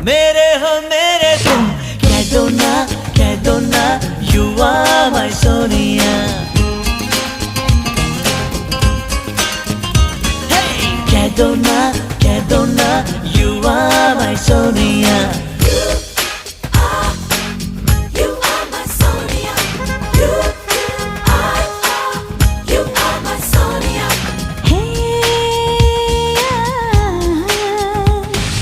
मेरे हो मेरे तुम, कह दो ना, you are my Sonia. Hey, कह दो ना, you are my Sonia.